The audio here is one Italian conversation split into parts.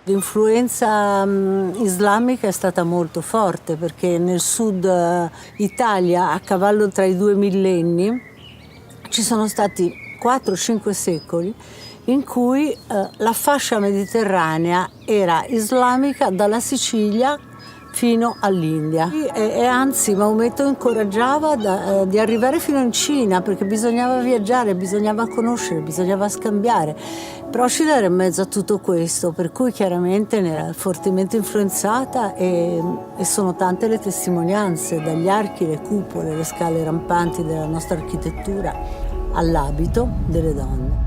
L'influenza islamica è stata molto forte perché nel sud Italia, a cavallo tra i due millenni, ci sono stati 4-5 secoli in cui la fascia mediterranea era islamica dalla Sicilia fino all'India. E anzi Maometto incoraggiava di arrivare fino in Cina perché bisognava viaggiare, bisognava conoscere, bisognava scambiare. Procida era in mezzo a tutto questo, per cui chiaramente ne era fortemente influenzata e sono tante le testimonianze, dagli archi, le cupole, le scale rampanti della nostra architettura all'abito delle donne.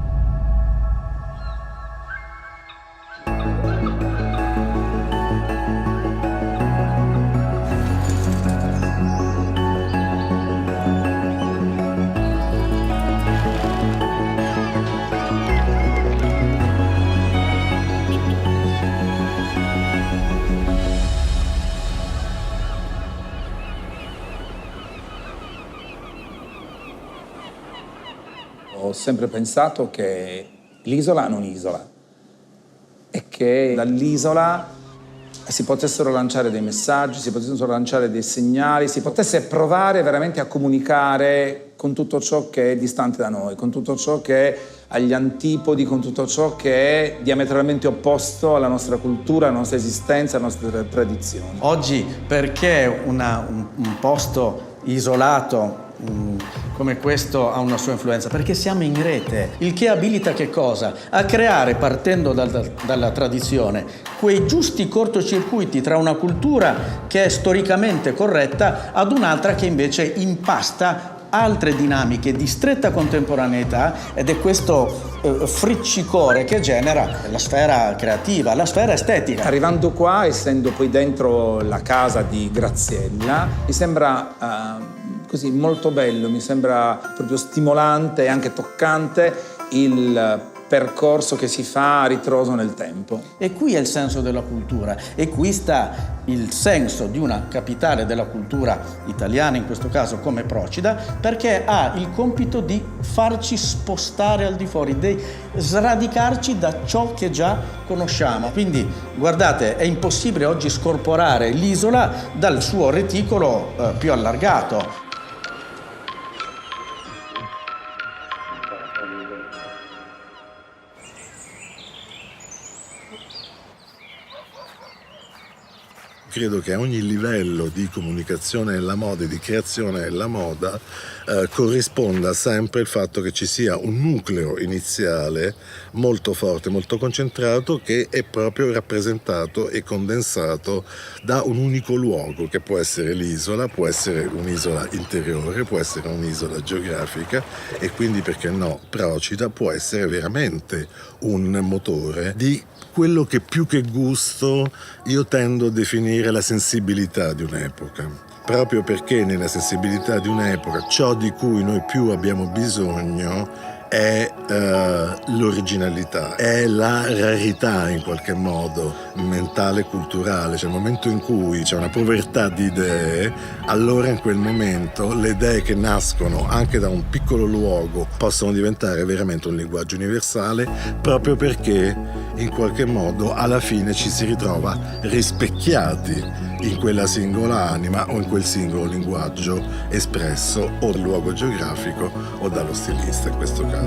Ho sempre pensato che l'isola non isola e che dall'isola si potessero lanciare dei messaggi, si potessero lanciare dei segnali, si potesse provare veramente a comunicare con tutto ciò che è distante da noi, con tutto ciò che è agli antipodi, con tutto ciò che è diametralmente opposto alla nostra cultura, alla nostra esistenza, alle nostre tradizioni. Oggi perché un posto isolato come questo ha una sua influenza? Perché siamo in rete, il che abilita che cosa? A creare, partendo dalla tradizione, quei giusti cortocircuiti tra una cultura che è storicamente corretta ad un'altra che invece impasta altre dinamiche di stretta contemporaneità, ed è questo friccicore che genera la sfera creativa, la sfera estetica. Arrivando qua, essendo poi dentro la casa di Graziella, mi sembra così molto bello, mi sembra proprio stimolante e anche toccante il percorso che si fa a ritroso nel tempo. E qui è il senso della cultura, e qui sta il senso di una capitale della cultura italiana, in questo caso come Procida, perché ha il compito di farci spostare al di fuori, di sradicarci da ciò che già conosciamo. Quindi guardate, è impossibile oggi scorporare l'isola dal suo reticolo più allargato. Credo che a ogni livello di comunicazione della moda e di creazione della moda corrisponda sempre il fatto che ci sia un nucleo iniziale molto forte, molto concentrato, che è proprio rappresentato e condensato da un unico luogo, che può essere l'isola, può essere un'isola interiore, può essere un'isola geografica, e quindi, perché no, Procida può essere veramente un motore di quello che più che gusto io tendo a definire la sensibilità di un'epoca. Proprio perché nella sensibilità di un'epoca ciò di cui noi più abbiamo bisogno è l'originalità, è la rarità in qualche modo mentale e culturale. Cioè, nel momento in cui c'è una povertà di idee, allora in quel momento le idee che nascono anche da un piccolo luogo possono diventare veramente un linguaggio universale, proprio perché in qualche modo alla fine ci si ritrova rispecchiati in quella singola anima o in quel singolo linguaggio espresso o dal luogo geografico o dallo stilista in questo caso.